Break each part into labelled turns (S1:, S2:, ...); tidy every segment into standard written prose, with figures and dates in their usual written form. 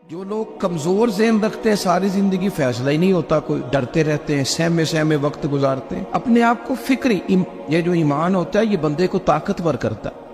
S1: جو لوگ کمزور ذہن رکھتے ہیں ساری زندگی فیصلہ ہی نہیں ہوتا، کوئی ڈرتے رہتے ہیں، سہمے سہمے وقت گزارتے ہیں، اپنے آپ کو فکری یہ جو ایمان ہوتا ہے یہ بندے کو طاقتور کرتا ہے،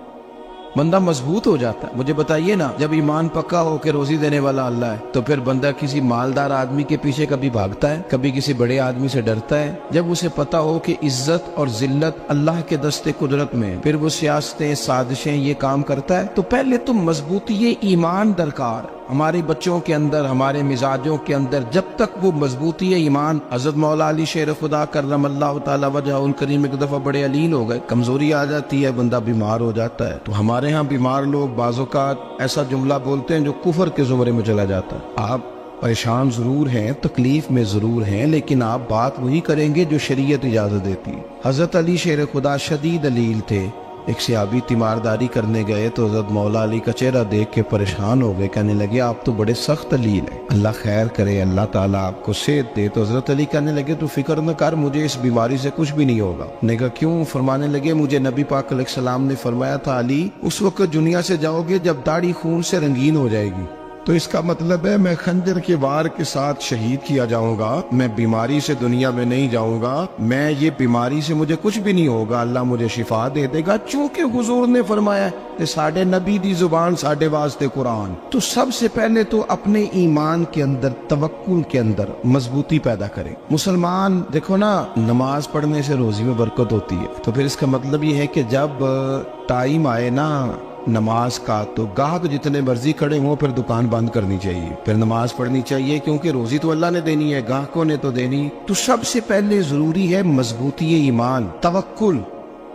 S1: بندہ مضبوط ہو جاتا ہے۔ مجھے بتائیے نا، جب ایمان پکا ہو کہ روزی دینے والا اللہ ہے تو پھر بندہ کسی مالدار آدمی کے پیچھے کبھی بھاگتا ہے، کبھی کسی بڑے آدمی سے ڈرتا ہے؟ جب اسے پتا ہو کہ عزت اور ذلت اللہ کے دستے قدرت میں ہے، پھر وہ سیاستیں سازشیں یہ کام کرتا ہے۔ تو پہلے تو مضبوطی ایمان درکار ہمارے بچوں کے اندر، ہمارے مزاجوں کے اندر، جب تک وہ مضبوطی ایمان۔ حضرت مولا علی شیر خدا کرم اللہ تعالی وجہہ الکریم ایک دفعہ بڑے علیل ہو گئے، کمزوری آ جاتی ہے، بندہ بیمار ہو جاتا ہے۔ تو ہمارے ہاں بیمار لوگ بعض اوقات ایسا جملہ بولتے ہیں جو کفر کے زمرے میں چلا جاتا ہے۔ آپ پریشان ضرور ہیں، تکلیف میں ضرور ہیں، لیکن آپ بات وہی کریں گے جو شریعت اجازت دیتی ہے۔ حضرت علی شیر خدا شدید علیل تھے، ایک صحابی تیمارداری کرنے گئے تو حضرت مولا علی کا چہرہ دیکھ کے پریشان ہو گئے، کہنے لگے آپ تو بڑے سخت علیل ہیں، اللہ خیر کرے، اللہ تعالیٰ آپ کو صحت دے۔ تو حضرت علی کہنے لگے تو فکر نہ کر، مجھے اس بیماری سے کچھ بھی نہیں ہوگا۔ نے کہا کیوں؟ فرمانے لگے مجھے نبی پاک علیہ السلام نے فرمایا تھا علی اس وقت دنیا سے جاؤ گے جب داڑھی خون سے رنگین ہو جائے گی، تو اس کا مطلب ہے میں خنجر کے وار کے ساتھ شہید کیا جاؤں گا، میں بیماری سے دنیا میں نہیں جاؤں گا، میں یہ بیماری سے مجھے کچھ بھی نہیں ہوگا، اللہ مجھے شفا دے دے گا، چونکہ حضور نے فرمایا کہ ساڈے نبی دی زبان ساڈے واسطے قرآن۔ تو سب سے پہلے تو اپنے ایمان کے اندر، توکل کے اندر مضبوطی پیدا کریں۔ مسلمان دیکھو نا، نماز پڑھنے سے روزی میں برکت ہوتی ہے، تو پھر اس کا مطلب یہ ہے کہ جب ٹائم آئے نا نماز کا تو گاہک جتنے مرضی کھڑے ہوں پھر دکان بند کرنی چاہیے، پھر نماز پڑھنی چاہیے، کیونکہ روزی تو اللہ نے دینی ہے، گاہکوں نے تو دینی۔ تو سب سے پہلے ضروری ہے مضبوطی ایمان، توکل،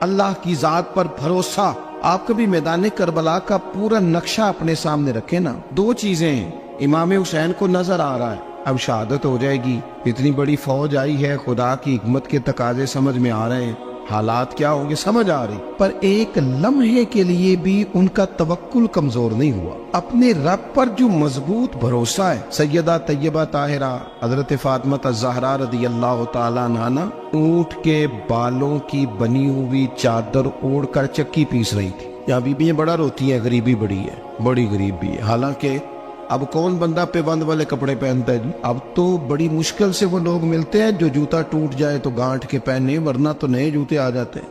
S1: اللہ کی ذات پر بھروسہ۔ آپ کبھی میدان کربلا کا پورا نقشہ اپنے سامنے رکھیں نا، دو چیزیں ہیں، امام حسین کو نظر آ رہا ہے اب شہادت ہو جائے گی، اتنی بڑی فوج آئی ہے، خدا کی حکمت کے تقاضے سمجھ میں آ رہے ہیں، حالات کیا ہوں گے سمجھ آ رہی، پر ایک لمحے کے لیے بھی ان کا توکل کمزور نہیں ہوا۔ اپنے رب پر جو مضبوط بھروسہ ہے، سیدہ طیبہ طاہرہ حضرت فاطمہ الزہرا رضی اللہ تعالیٰ عنہا اونٹ کے بالوں کی بنی ہوئی چادر اوڑھ کر چکی پیس رہی تھی۔ یہاں بیویاں بڑا روتی ہیں، غریبی بڑی ہے، بڑی غریب بھی ہے، حالانکہ اب کون بندہ پیبند والے کپڑے پہنتا ہے جی؟ اب تو بڑی مشکل سے وہ لوگ ملتے ہیں جو جوتا ٹوٹ جائے تو گانٹھ کے پہنے، ورنہ تو نئے جوتے آ جاتے ہیں۔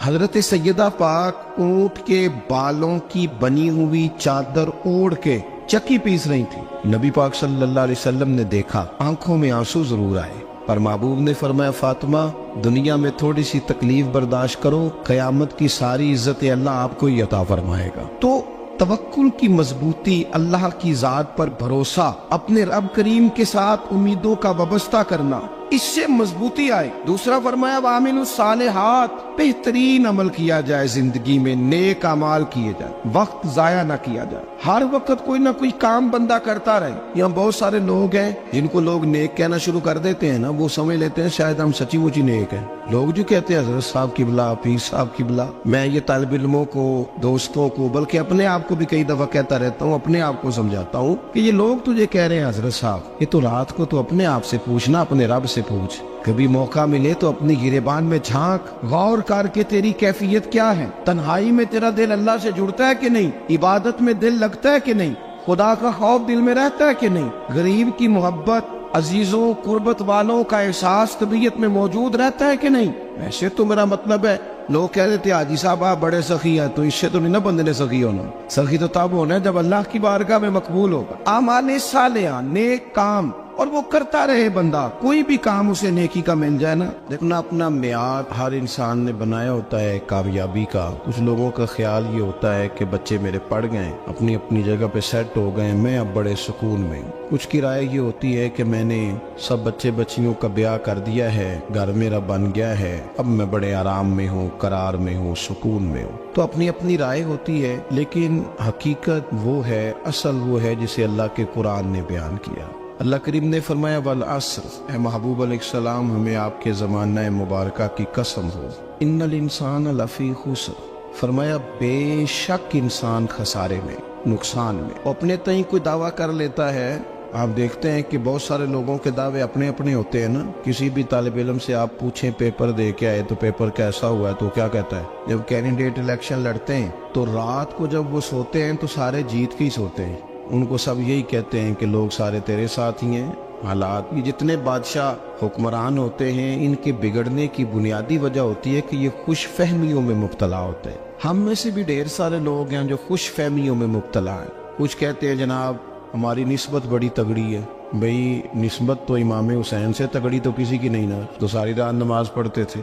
S1: حضرت سیدہ پاک اونٹ کے بالوں کی بنی ہوئی چادر اوڑھ کے چکی پیس رہی تھی۔ نبی پاک صلی اللہ علیہ وسلم نے دیکھا، آنکھوں میں آنسو ضرور آئے، پر محبوب نے فرمایا فاطمہ دنیا میں تھوڑی سی تکلیف برداشت کرو، قیامت کی ساری عزت اللہ آپ کو ہی عطا فرمائے گا۔ تو توکل کی مضبوطی، اللہ کی ذات پر بھروسہ، اپنے رب کریم کے ساتھ امیدوں کا وابستہ کرنا، اس سے مضبوطی آئے۔ دوسرا فرمایا وَعَمِلُوا الصَّالِحَاتِ، بہترین عمل کیا جائے زندگی میں، نیک اعمال کیے جائے، وقت ضائع نہ کیا جائے، ہر وقت کوئی نہ کوئی کام بندہ کرتا رہے۔ یہاں بہت سارے لوگ ہیں جن کو لوگ نیک کہنا شروع کر دیتے ہیں نا، وہ سمجھ لیتے ہیں شاید ہم سچی مچی نیک ہیں۔ لوگ جو کہتے ہیں حضرت صاحب کی بلا، پیر صاحب کی بلا، میں یہ طالب علموں کو، دوستوں کو، بلکہ اپنے آپ کو بھی کئی دفعہ کہتا رہتا ہوں، اپنے آپ کو سمجھاتا ہوں کہ یہ لوگ تجھے کہہ رہے ہیں حضرت صاحب، یہ تو رات کو تو اپنے آپ سے پوچھنا، اپنے رب سے پوچھ، کبھی موقع ملے تو اپنی گریبان میں جھانک، غور کر کے تیری کیفیت کیا ہے، تنہائی میں تیرا دل اللہ سے جڑتا ہے کہ نہیں، عبادت میں دل لگتا ہے کہ نہیں، خدا کا خوف دل میں رہتا ہے کہ نہیں، غریب کی محبت، عزیزوں قربت والوں کا احساس طبیعت میں موجود رہتا ہے کہ نہیں۔ ویسے تو میرا مطلب ہے، لوگ کہہ دیتے ہیں حاجی صاحب آپ بڑے سخی ہیں، تو اس سے تو نہیں نا بندے نے سخی ہونا، سخی تو تب ہونا ہے جب اللہ کی بارگاہ میں مقبول ہوگا۔ اعمال صالحہ، نیک کام، اور وہ کرتا رہے بندہ، کوئی بھی کام اسے نیکی کا مل جائے نا۔ دیکھنا اپنا معیار ہر انسان نے بنایا ہوتا ہے کامیابی کا۔ کچھ لوگوں کا خیال یہ ہوتا ہے کہ بچے میرے پڑھ گئے، اپنی اپنی جگہ پہ سیٹ ہو گئے، میں اب بڑے سکون میں ہوں۔ کچھ کی رائے یہ ہوتی ہے کہ میں نے سب بچے بچیوں کا بیاہ کر دیا ہے، گھر میرا بن گیا ہے، اب میں بڑے آرام میں ہوں، قرار میں ہوں، سکون میں ہوں۔ تو اپنی اپنی رائے ہوتی ہے، لیکن حقیقت وہ ہے، اصل وہ ہے جسے اللہ کے قرآن نے بیان کیا۔ اللہ کریم نے فرمایا والعصر، اے محبوب علیہ السلام ہمیں آپ کے زمانہ مبارکہ کی قسم ہو، ان الانسان لفی خسر، فرمایا بے شک انسان خسارے میں، نقصان میں۔ اپنے تئیں کوئی دعویٰ کر لیتا ہے، آپ دیکھتے ہیں کہ بہت سارے لوگوں کے دعوے اپنے اپنے ہوتے ہیں نا۔ کسی بھی طالب علم سے آپ پوچھیں پیپر دے کے آئے تو پیپر کیسا ہوا ہے، تو کیا کہتا ہے؟ جب کینڈیڈیٹ الیکشن لڑتے ہیں تو رات کو جب وہ سوتے ہیں تو سارے جیت کے ہی سوتے ہیں، ان کو سب یہی کہتے ہیں کہ لوگ سارے تیرے ساتھ ہی ہیں. حالات یہ جتنے بادشاہ حکمران ہوتے ہیں ان کے بگڑنے کی بنیادی وجہ ہوتی ہے کہ یہ خوش فہمیوں میں مبتلا ہوتے ہیں. ہم میں سے بھی ڈھیر سارے لوگ ہیں جو خوش فہمیوں میں مبتلا ہیں. کچھ کہتے ہیں جناب ہماری نسبت بڑی تگڑی ہے. بھئی نسبت تو امام حسین سے تگڑی تو کسی کی نہیں نا. تو ساری رات نماز پڑھتے تھے,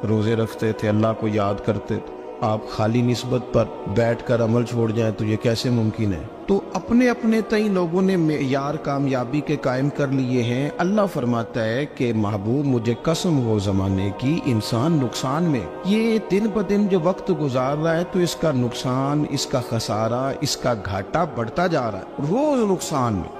S1: روزے رکھتے تھے, اللہ کو یاد کرتے تھے. آپ خالی نسبت پر بیٹھ کر عمل چھوڑ جائیں تو یہ کیسے ممکن ہے؟ تو اپنے اپنے تئیں لوگوں نے معیار کامیابی کے قائم کر لیے ہیں. اللہ فرماتا ہے کہ محبوب مجھے قسم ہو زمانے کی انسان نقصان میں. یہ دن بدن جو وقت گزار رہا ہے تو اس کا نقصان, اس کا خسارہ, اس کا گھاٹا بڑھتا جا رہا ہے روز نقصان میں.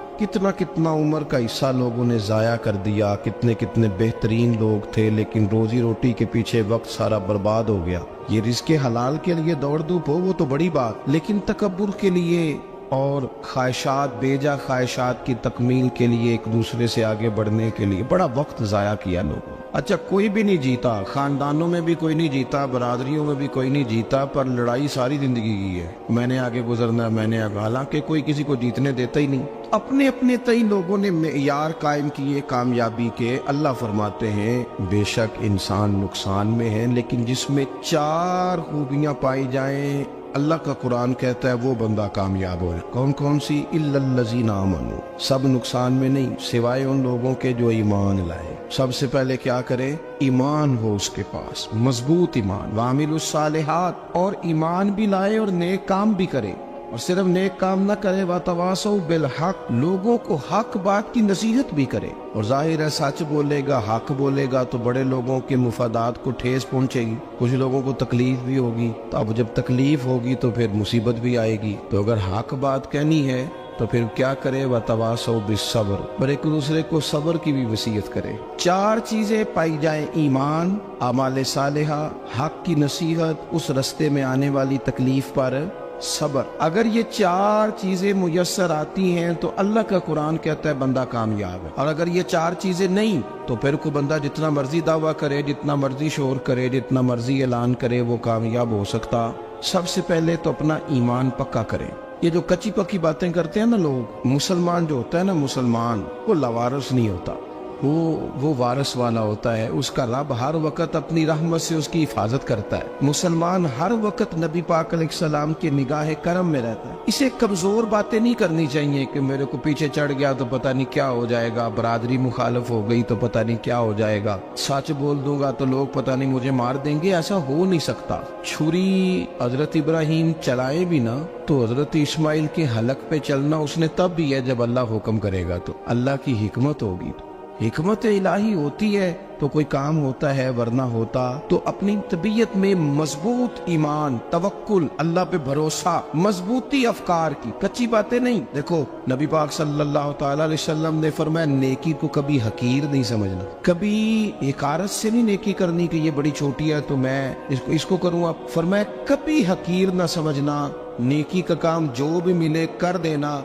S1: کتنا عمر کا حصہ لوگوں نے ضائع کر دیا. کتنے بہترین لوگ تھے لیکن روزی روٹی کے پیچھے وقت سارا برباد ہو گیا. یہ رزق حلال کے لیے دوڑ دھوپ ہو وہ تو بڑی بات, لیکن تکبر کے لیے اور خواہشات, بیجا خواہشات کی تکمیل کے لیے, ایک دوسرے سے آگے بڑھنے کے لیے بڑا وقت ضائع کیا لوگوں. اچھا کوئی بھی نہیں جیتا, خاندانوں میں بھی کوئی نہیں جیتا, برادریوں میں بھی کوئی نہیں جیتا, پر لڑائی ساری زندگی کی ہے. میں نے آگے گزرنا, میں نے آگے, حالانکہ کوئی کسی کو جیتنے دیتا ہی نہیں. اپنے اپنے تئیں لوگوں نے معیار قائم کیے کامیابی کے. اللہ فرماتے ہیں بے شک انسان نقصان میں ہے, لیکن جس میں 4 خوبیاں پائی جائیں اللہ کا قرآن کہتا ہے وہ بندہ کامیاب ہو. کون کون سی؟ الا الذین آمنوا. سب نقصان میں نہیں سوائے ان لوگوں کے جو ایمان لائے. سب سے پہلے کیا کرے؟ ایمان ہو اس کے پاس, مضبوط ایمان. وعملوا الصالحات, اور ایمان بھی لائے اور نیک کام بھی کرے. اور صرف نیک کام نہ کرے, وَتَوَاصَوْا بِالْحَقِّ, لوگوں کو حق بات کی نصیحت بھی کرے. اور ظاہر ہے سچ بولے گا, حق بولے گا تو بڑے لوگوں کے مفادات کو ٹھیس پہنچے گی, کچھ لوگوں کو تکلیف بھی ہوگی. تو اب جب تکلیف ہوگی تو پھر مصیبت بھی آئے گی. تو اگر حق بات کہنی ہے تو پھر کیا کرے؟ وَتَوَاصَوْا بِالصَّبْرِ, اور ایک دوسرے کو صبر کی بھی وصیت کرے. 4 چیزیں پائی جائیں, ایمان, اعمال صالحہ, حق کی نصیحت, اس رستے میں آنے والی تکلیف پر صبر. اگر یہ 4 چیزیں میسر آتی ہیں تو اللہ کا قرآن کہتا ہے بندہ کامیاب ہے. اور اگر یہ 4 چیزیں نہیں تو پھر کوئی بندہ جتنا مرضی دعویٰ کرے, جتنا مرضی شور کرے, جتنا مرضی اعلان کرے, وہ کامیاب ہو سکتا. سب سے پہلے تو اپنا ایمان پکا کرے. یہ جو کچی پکی باتیں کرتے ہیں نا لوگ, مسلمان جو ہوتا ہے نا, مسلمان وہ لاوارث نہیں ہوتا, وہ وارث والا ہوتا ہے. اس کا رب ہر وقت اپنی رحمت سے اس کی حفاظت کرتا ہے. مسلمان ہر وقت نبی پاک علیہ السلام کے نگاہ کرم میں رہتا ہے. اسے کمزور باتیں نہیں کرنی چاہیے کہ میرے کو پیچھے چڑھ گیا تو پتہ نہیں کیا ہو جائے گا, برادری مخالف ہو گئی تو پتہ نہیں کیا ہو جائے گا, سچ بول دوں گا تو لوگ پتہ نہیں مجھے مار دیں گے. ایسا ہو نہیں سکتا. چھری حضرت ابراہیم چلائے بھی نا تو حضرت اسماعیل کے حلق پہ چلنا اس نے تب بھی ہے جب اللہ حکم کرے گا. تو اللہ کی حکمت ہوگی, حکمت الہی ہوتی ہے تو کوئی کام ہوتا ہے, ورنہ ہوتا. تو اپنی طبیعت میں مضبوط ایمان, توکل, اللہ پہ بھروسہ, مضبوطی افکار کی, کچی باتیں نہیں. دیکھو نبی پاک صلی اللہ تعالی علیہ وسلم نے فرمایا نیکی کو کبھی حقیر نہیں سمجھنا, کبھی حقارت سے نہیں نیکی کرنی کہ یہ بڑی چھوٹی ہے تو میں اس کو کروں. اب فرمایا کبھی حقیر نہ سمجھنا, نیکی کا کام جو بھی ملے کر دینا.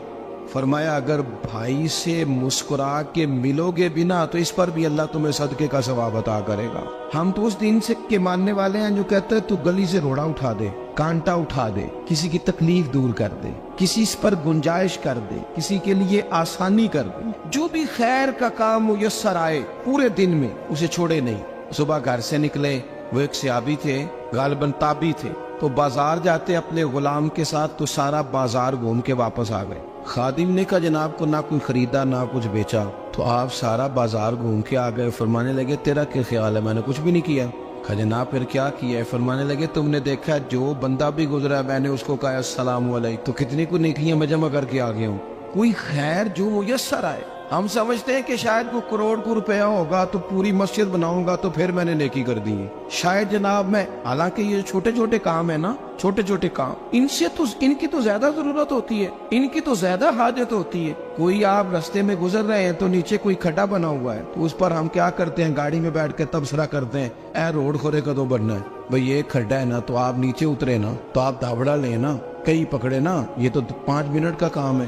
S1: فرمایا اگر بھائی سے مسکرا کے ملو گے بنا تو اس پر بھی اللہ تمہیں صدقے کا ثواب عطا کرے گا. ہم تو اس دین سے کے ماننے والے ہیں جو کہتے ہیں تو گلی سے روڑا اٹھا دے, کانٹا اٹھا دے, کسی کی تکلیف دور کر دے, کسی اس پر گنجائش کر دے, کسی کے لیے آسانی کر دے. جو بھی خیر کا کام میسر آئے پورے دن میں اسے چھوڑے نہیں. صبح گھر سے نکلے, وہ ایک صحابی تھے, غالباً تابعی تھے, تو بازار جاتے اپنے غلام کے ساتھ تو سارا بازار گھوم کے واپس آ گئے. خادم نے کہا جناب کو نہ کوئی خریدا نہ کچھ بیچا. تو آپ سارا بازار گھوم کے آ گئے. فرمانے لگے تیرا کیا خیال ہے؟ میں نے کچھ بھی نہیں کیا. کہا جناب پھر کیا کیا ہے؟ فرمانے لگے تم نے دیکھا جو بندہ بھی گزرا میں نے اس کو کہا السلام علیکم, تو کتنی کو نیکیاں میں جمع کر کے آ گیا ہوں. کوئی خیر جو میسر آئے. ہم سمجھتے ہیں کہ شاید کو کروڑ کو روپیہ ہوگا تو پوری مسجد بناؤں گا تو پھر میں نے نیکی کر دی ہے. شاید جناب میں, حالانکہ یہ چھوٹے چھوٹے کام ہے نا, چھوٹے چھوٹے کام, ان کی تو زیادہ ضرورت ہوتی ہے, ان کی تو زیادہ حاجت ہوتی ہے. کوئی آپ رستے میں گزر رہے ہیں تو نیچے کوئی کھڈا بنا ہوا ہے تو اس پر ہم کیا کرتے ہیں, گاڑی میں بیٹھ کے تبصرہ کرتے ہیں اے روڈ کھورے کدو بننا ہے. بھئی یہ کھڈا ہے نا تو آپ نیچے اترے نا, تو آپ دھابڑا لیں نا, کئی پکڑے نا, یہ تو 5 منٹ کا کام ہے.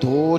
S1: 2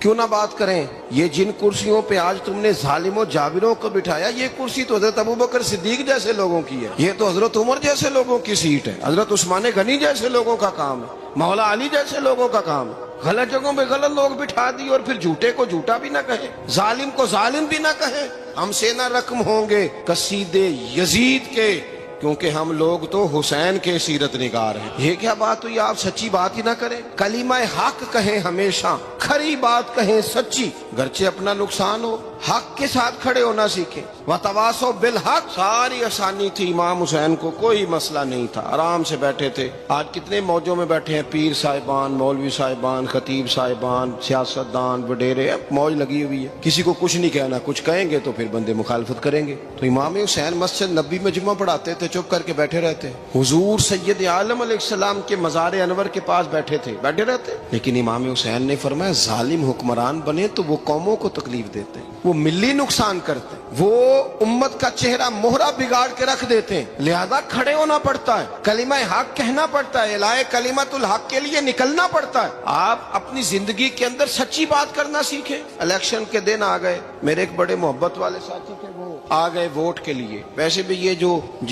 S2: کیوں نہ بات کریں؟ یہ جن کرسیوں پہ آج تم نے ظالموں جابروں کو بٹھایا، یہ کرسی تو حضرت ابوبکر صدیق جیسے لوگوں کی ہے، یہ تو حضرت عمر جیسے لوگوں کی سیٹ ہے، حضرت عثمان غنی جیسے لوگوں کا کام ہے، مولا علی جیسے لوگوں کا کام ہے۔ غلط جگہوں پہ غلط لوگ بٹھا دی اور پھر جھوٹے کو جھوٹا بھی نہ کہیں، ظالم کو ظالم بھی نہ کہیں۔ ہم سے نہ رقم ہوں گے قصیدے یزید کے، کیونکہ ہم لوگ تو حسین کے سیرت نگار ہیں۔ یہ کیا بات ہوئی؟ آپ سچی بات ہی نہ کریں، کلمہ حق کہیں، ہمیشہ کھری بات کہیں، سچی، گرچہ اپنا نقصان ہو، حق کے ساتھ کھڑے ہونا سیکھیں۔ وَتَوَاصَوْا بِالْحَقِّ، ساری آسانی تھی، امام حسین کو کوئی مسئلہ نہیں تھا، آرام سے بیٹھے تھے۔ آج کتنے موجوں میں بیٹھے ہیں، پیر صاحبان، مولوی صاحبان، خطیب صاحبان، سیاستدان، وڈیرے، موج لگی ہوئی ہے، کسی کو کچھ نہیں کہنا، کچھ کہیں گے تو پھر بندے مخالفت کریں گے۔ تو امام حسین مسجد نبی میں جمعہ پڑھاتے تھے، چپ کر کے بیٹھے رہتے، حضور سید عالم علیہ السلام کے مزار انور کے پاس بیٹھے تھے، بیٹھے رہتے۔ لیکن امام حسین نے فرمایا ظالم حکمران بنے تو وہ قوموں کو تکلیف دیتے ہیں، وہ ملی نقصان کرتے ہیں، وہ امت کا چہرہ مہرہ بگاڑ کے رکھ دیتے ہیں، لہذا کھڑے ہونا پڑتا ہے، کلمہ حق کہنا پڑتا ہے، الہی کلمت الحق کے لیے نکلنا پڑتا ہے۔ آپ اپنی زندگی کے اندر سچی بات کرنا سیکھیں۔ الیکشن کے دن آ گئے، میرے ایک بڑے محبت والے ساتھی تھے، وہ آ گئے ووٹ کے لیے۔ ویسے بھی یہ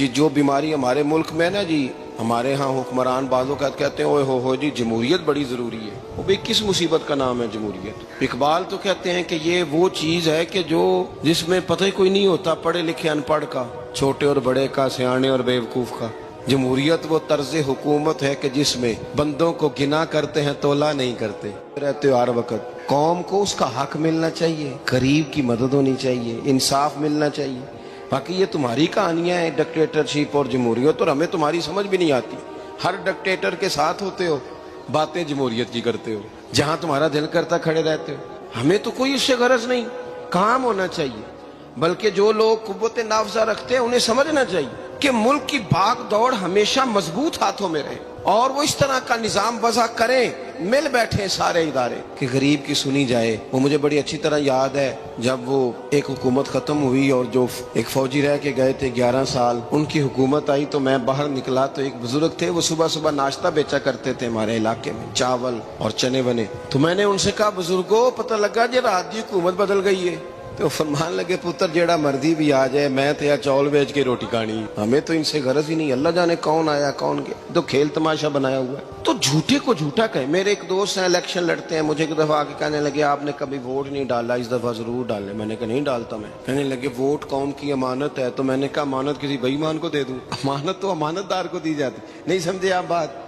S2: جو بیماری ہمارے ملک میں نا جی، ہمارے ہاں حکمران بعض اوقات کہتے ہیں اوے ہو جی جمہوریت بڑی ضروری ہے۔ وہ بھی کس مصیبت کا نام ہے جمہوریت؟ اقبال تو کہتے ہیں کہ یہ وہ چیز ہے کہ جس میں پتہ ہی کوئی نہیں ہوتا، پڑھے لکھے ان پڑھ کا، چھوٹے اور بڑے کا، سیانے اور بیوقوف کا۔ جمہوریت وہ طرز حکومت ہے کہ جس میں بندوں کو گنا کرتے ہیں، تولا نہیں کرتے رہتے ہو ہر وقت۔ قوم کو اس کا حق ملنا چاہیے، غریب کی مدد ہونی چاہیے، انصاف ملنا چاہیے۔ باقی یہ تمہاری کہانیاں ہیں ڈکٹیٹرشپ اور جمہوریت، اور ہمیں تمہاری سمجھ بھی نہیں آتی۔ ہر ڈکٹیٹر کے ساتھ ہوتے ہو، باتیں جمہوریت کی کرتے ہو، جہاں تمہارا دل کرتا کھڑے رہتے ہو۔ ہمیں تو کوئی اس سے غرض نہیں، کام ہونا چاہیے۔ بلکہ جو لوگ قوت نافذہ رکھتے ہیں انہیں سمجھنا چاہیے کہ ملک کی بھاگ دوڑ ہمیشہ مضبوط ہاتھوں میں رہے، اور وہ اس طرح کا نظام وضع کریں، مل بیٹھے سارے ادارے کہ غریب کی سنی جائے۔ وہ مجھے بڑی اچھی طرح یاد ہے جب وہ ایک حکومت ختم ہوئی اور جو ایک فوجی رہ کے گئے تھے 11 سال، ان کی حکومت آئی تو میں باہر نکلا تو ایک بزرگ تھے، وہ صبح صبح ناشتہ بیچا کرتے تھے ہمارے علاقے میں، چاول اور چنے بنے۔ تو میں نے ان سے کہا بزرگوں پتہ لگا جی رات دی حکومت بدل گئی ہے۔ تو فرمان لگے پتر جیڑا مرضی بھی آ جائے، میں تو یا چاول بیچ کے روٹی کھانی، ہمیں تو ان سے غرض ہی نہیں، اللہ جانے کون آیا کون گیا، تو کھیل تماشا بنایا ہوا ہے۔ تو جھوٹے کو جھوٹا کہیں۔ میرے ایک دوست ہیں الیکشن لڑتے ہیں، مجھے ایک دفعہ آ کے کہنے لگے آپ نے کبھی ووٹ نہیں ڈالا، اس دفعہ ضرور ڈالیں۔ میں نے کہا نہیں ڈالتا میں۔ کہنے لگے ووٹ قوم کی امانت ہے، تو میں نے کہا امانت کسی بے ایمان کو دے دوں؟ امانت تو امانت دار کو دی جاتی۔ نہیں سمجھے آپ بات؟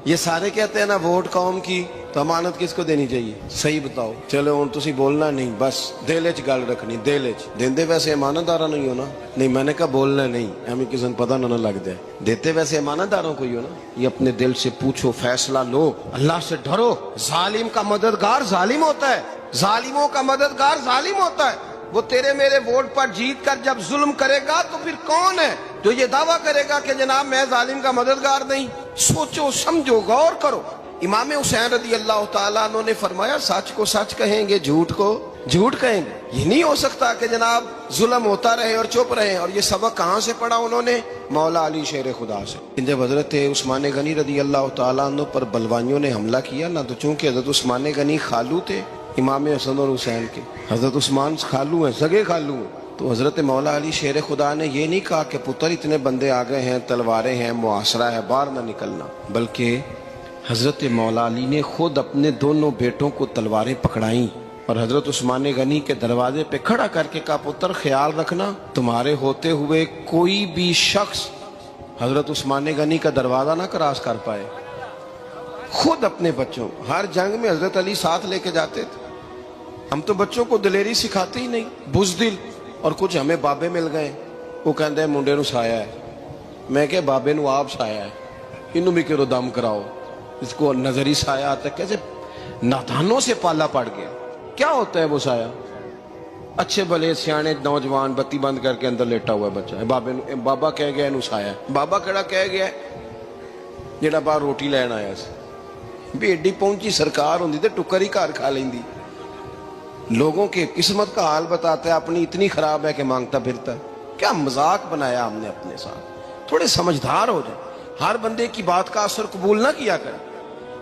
S2: یہ سارے کہتے ہیں نا ووٹ قوم کی، تو امانت کس کو دینی چاہیے؟ صحیح بتاؤ۔ چلو ہوں تسی بولنا نہیں، بس دل وچ گل رکھنی، دل وچ دیندے ویسے امانت دارا نہیں ہونا۔ نہیں میں نے کہا بولنا نہیں، ہمیں کسی کو پتہ نہ لگ جائے، دیتے ویسے امانت داروں کو ہی ہو نا۔ یہ اپنے دل سے پوچھو، فیصلہ لو، اللہ سے ڈرو۔ ظالم کا مددگار ظالم ہوتا ہے، ظالموں کا مددگار ظالم ہوتا ہے۔ وہ تیرے میرے ووٹ پر جیت کر جب ظلم کرے گا تو پھر کون ہے جو یہ دعویٰ کرے گا کہ جناب میں ظالم کا مددگار نہیں؟ سوچو سمجھو، غور کرو۔ امام حسین رضی اللہ تعالیٰ عنہ نے فرمایا سچ کو سچ کہیں گے، جھوٹ کو جھوٹ کہیں گے۔ یہ نہیں ہو سکتا کہ جناب ظلم ہوتا رہے اور چپ رہے۔ اور یہ سبق کہاں سے پڑھا انہوں نے؟ مولا علی شیر خدا سے۔ جب حضرت عثمان غنی رضی اللہ تعالیٰ عنہ پر بلوائیوں نے حملہ کیا نا، تو چونکہ حضرت عثمان غنی خالو تھے امام حسن اور حسین کے، حضرت عثمان خالو ہیں، سگے خالو ہیں، تو حضرت مولا علی شیر خدا نے یہ نہیں کہا کہ پتر اتنے بندے آ گئے ہیں، تلواریں ہیں، محاصرہ ہے، باہر نہ نکلنا، بلکہ حضرت مولا علی نے خود اپنے دونوں بیٹوں کو تلواریں پکڑائیں اور حضرت عثمان غنی کے دروازے پہ کھڑا کر کے کہا پتر خیال رکھنا تمہارے ہوتے ہوئے کوئی بھی شخص حضرت عثمان غنی کا دروازہ نہ کراس کر پائے۔ خود اپنے بچوں، ہر جنگ میں حضرت علی ساتھ لے کے جاتے تھے۔ ہم تو بچوں کو دلیری سکھاتے ہی نہیں، بزدل۔ اور کچھ ہمیں بابے مل گئے، وہ کہتے ہیں منڈے نو سایا ہے، میں کہ بابے نو آپ سایا ہے، انہوں بھی کرو دم کراؤ، اس کو نظری سایہ آتا ہے۔ کیسے نادانوں سے پالا پڑ گیا۔ کیا ہوتا ہے وہ سایہ؟ اچھے بھلے سیانے نوجوان بتی بند کر کے اندر لیٹا ہوا ہے بچہ، بابا کہہ گیا انہوں سایا ہے۔ بابا کہڑا کہہ گیا جڑا باہر روٹی لین آیا سی، بھی ایڈی پہنچی سرکار ہوندی تے ٹکر ہی گھر کھا لیندی۔ لوگوں کے قسمت کا حال بتاتا ہے، اپنی اتنی خراب ہے کہ مانگتا پھرتا ہے۔ کیا مذاق بنایا ہم نے اپنے ساتھ۔ تھوڑے سمجھدار ہو جائیں، ہر بندے کی بات کا اثر قبول نہ کیا کریں۔